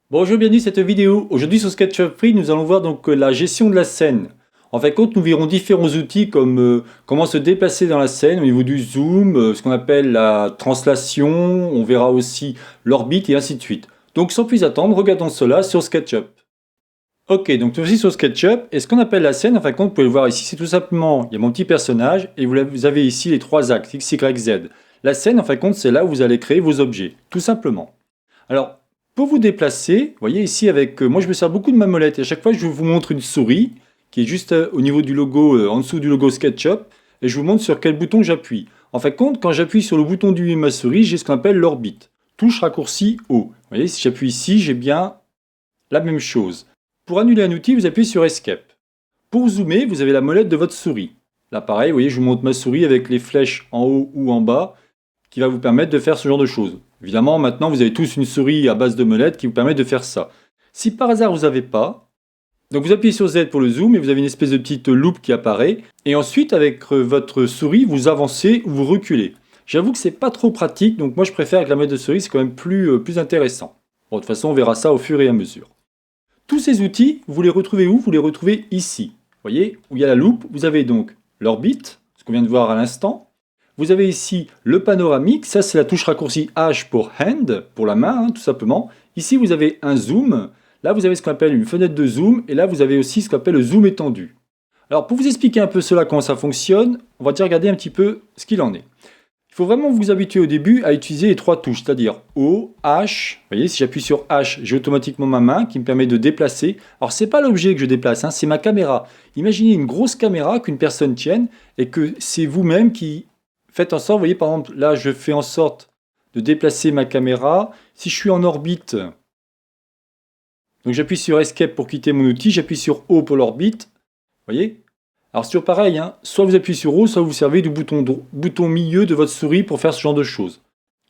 Bonjour, bienvenue à cette vidéo. Aujourd'hui sur SketchUp Free, nous allons voir donc la gestion de la scène. En fin de compte, nous verrons différents outils comme comment se déplacer dans la scène au niveau du zoom, ce qu'on appelle la translation, on verra aussi l'orbite et ainsi de suite. Donc sans plus attendre, regardons cela sur SketchUp. Ok, donc nous voici sur SketchUp, et ce qu'on appelle la scène, en fin de compte, vous pouvez le voir ici, c'est tout simplement, il y a mon petit personnage, et vous avez ici les trois axes, X, Y, Z. La scène, en fin de compte, c'est là où vous allez créer vos objets, tout simplement. Alors, pour vous déplacer, vous voyez ici avec, moi je me sers beaucoup de ma molette et à chaque fois je vous montre une souris qui est juste au niveau du logo, en dessous du logo SketchUp et je vous montre sur quel bouton j'appuie. En fin de compte, quand j'appuie sur le bouton de ma souris, j'ai ce qu'on appelle l'orbite. Touche raccourci O. Vous voyez, si j'appuie ici, j'ai bien la même chose. Pour annuler un outil, vous appuyez sur Escape. Pour zoomer, vous avez la molette de votre souris. Là pareil, vous voyez, je vous montre ma souris avec les flèches en haut ou en bas qui va vous permettre de faire ce genre de choses. Évidemment, maintenant, vous avez tous une souris à base de molette qui vous permet de faire ça. Si par hasard vous n'avez pas, donc vous appuyez sur Z pour le zoom et vous avez une espèce de petite loupe qui apparaît. Et ensuite, avec votre souris, vous avancez ou vous reculez. J'avoue que c'est pas trop pratique, donc moi je préfère avec la molette de souris, c'est quand même plus intéressant. Bon, de toute façon, on verra ça au fur et à mesure. Tous ces outils, vous les retrouvez où? Vous les retrouvez ici. Vous voyez, où il y a la loupe, vous avez donc l'orbite, ce qu'on vient de voir à l'instant. Vous avez ici le panoramique, ça c'est la touche raccourci H pour hand, pour la main, tout simplement. Ici vous avez un zoom, là vous avez ce qu'on appelle une fenêtre de zoom, et là vous avez aussi ce qu'on appelle le zoom étendu. Alors pour vous expliquer un peu cela, comment ça fonctionne, on va déjà regarder un petit peu ce qu'il en est. Il faut vraiment vous habituer au début à utiliser les trois touches, c'est-à-dire O, H. Vous voyez, si j'appuie sur H, j'ai automatiquement ma main qui me permet de déplacer. Alors c'est pas l'objet que je déplace, c'est ma caméra. Imaginez une grosse caméra qu'une personne tienne et que c'est vous-même qui faites en sorte, vous voyez par exemple, là je fais en sorte de déplacer ma caméra. Si je suis en orbite, donc j'appuie sur Escape pour quitter mon outil, j'appuie sur O pour l'orbite. Vous voyez? Alors c'est toujours pareil, soit vous appuyez sur O, soit vous servez du bouton milieu de votre souris pour faire ce genre de choses.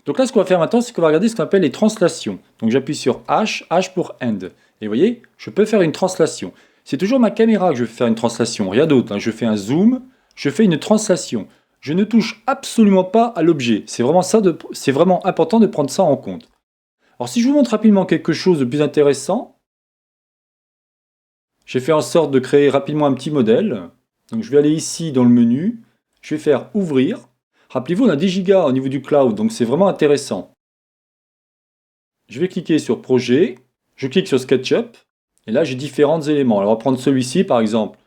Donc là, ce qu'on va faire maintenant, c'est qu'on va regarder ce qu'on appelle les translations. Donc j'appuie sur H, H pour End. Et vous voyez, je peux faire une translation. C'est toujours ma caméra que je vais faire une translation, rien d'autre. Je fais un zoom, je fais une translation. Je ne touche absolument pas à l'objet. C'est vraiment important de prendre ça en compte. Alors si je vous montre rapidement quelque chose de plus intéressant, j'ai fait en sorte de créer rapidement un petit modèle. Donc je vais aller ici dans le menu, je vais faire ouvrir. Rappelez-vous, on a 10 Go au niveau du cloud, donc c'est vraiment intéressant. Je vais cliquer sur projet, je clique sur SketchUp, et là j'ai différents éléments. Alors on va prendre celui-ci par exemple.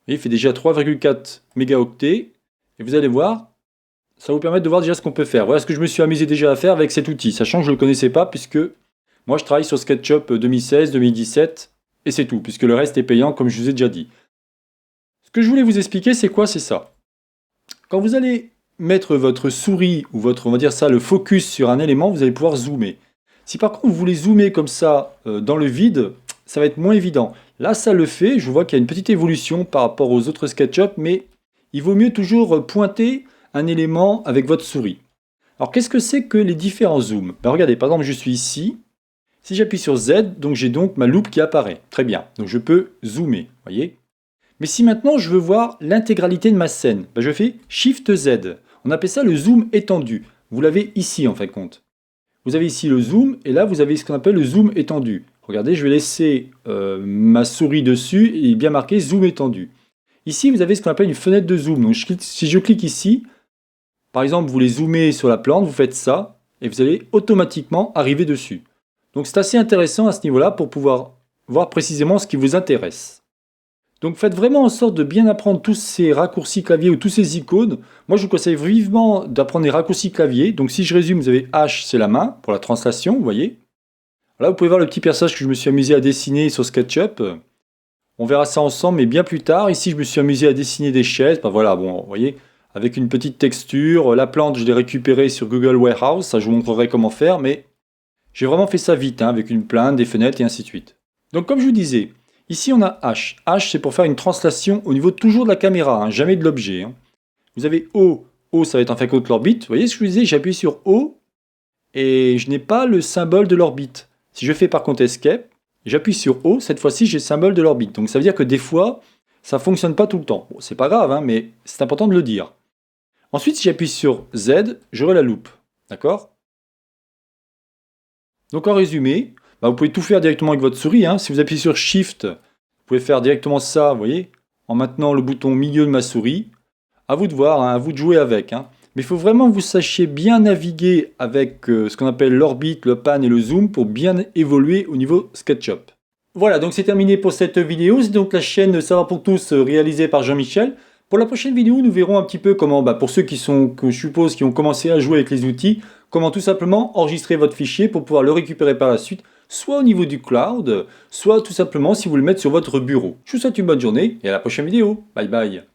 Il fait déjà 3,4 mégaoctets, et vous allez voir, ça va vous permettre de voir déjà ce qu'on peut faire. Voilà ce que je me suis amusé déjà à faire avec cet outil, sachant que je ne le connaissais pas, puisque moi je travaille sur SketchUp 2016, 2017, et c'est tout, puisque le reste est payant comme je vous ai déjà dit. Ce que je voulais vous expliquer, c'est quoi? C'est ça. Quand vous allez mettre votre souris ou votre, on va dire ça, le focus sur un élément, vous allez pouvoir zoomer. Si par contre vous voulez zoomer comme ça dans le vide, ça va être moins évident. Là, ça le fait. Je vois qu'il y a une petite évolution par rapport aux autres SketchUp, mais il vaut mieux toujours pointer un élément avec votre souris. Alors, qu'est-ce que c'est que les différents zooms? Regardez, par exemple, je suis ici. Si j'appuie sur Z, donc j'ai donc ma loupe qui apparaît. Très bien. Donc je peux zoomer, voyez. Mais si maintenant je veux voir l'intégralité de ma scène, je fais Shift Z. On appelle ça le zoom étendu. Vous l'avez ici en fin de compte. Vous avez ici le zoom et là vous avez ce qu'on appelle le zoom étendu. Regardez, je vais laisser ma souris dessus et il est bien marqué zoom étendu. Ici vous avez ce qu'on appelle une fenêtre de zoom. Donc si je clique ici, par exemple vous voulez zoomer sur la plante, vous faites ça et vous allez automatiquement arriver dessus. Donc c'est assez intéressant à ce niveau-là pour pouvoir voir précisément ce qui vous intéresse. Donc faites vraiment en sorte de bien apprendre tous ces raccourcis clavier ou tous ces icônes. Moi je vous conseille vivement d'apprendre les raccourcis clavier. Donc si je résume, vous avez H, c'est la main pour la translation, vous voyez. Là vous pouvez voir le petit personnage que je me suis amusé à dessiner sur SketchUp. On verra ça ensemble, mais bien plus tard. Ici je me suis amusé à dessiner des chaises. Voilà, bon, vous voyez, avec une petite texture. La plante, je l'ai récupérée sur Google Warehouse. Ça je vous montrerai comment faire, mais j'ai vraiment fait ça vite, avec une plainte, des fenêtres et ainsi de suite. Donc comme je vous disais, ici on a H. H c'est pour faire une translation au niveau toujours de la caméra, jamais de l'objet. Vous avez O. O ça va être en fin de compte l'orbite. Vous voyez ce que je vous disais, j'appuie sur O et je n'ai pas le symbole de l'orbite. Si je fais par contre Escape, j'appuie sur O, cette fois-ci j'ai le symbole de l'orbite. Donc ça veut dire que des fois, ça ne fonctionne pas tout le temps. Bon, c'est pas grave, mais c'est important de le dire. Ensuite, si j'appuie sur Z, j'aurai la loupe. D'accord? Donc en résumé, bah, vous pouvez tout faire directement avec votre souris, hein. Si vous appuyez sur Shift, vous pouvez faire directement ça, vous voyez, en maintenant le bouton milieu de ma souris. À vous de voir, hein, à vous de jouer avec, hein. Mais il faut vraiment que vous sachiez bien naviguer avec ce qu'on appelle l'orbite, le pan et le zoom pour bien évoluer au niveau SketchUp. Voilà, donc c'est terminé pour cette vidéo. C'est donc la chaîne Savoir pour tous réalisée par Jean-Michel. Pour la prochaine vidéo, nous verrons un petit peu comment, pour ceux que je suppose qui ont commencé à jouer avec les outils, comment tout simplement enregistrer votre fichier pour pouvoir le récupérer par la suite, soit au niveau du cloud, soit tout simplement si vous le mettez sur votre bureau. Je vous souhaite une bonne journée et à la prochaine vidéo. Bye bye.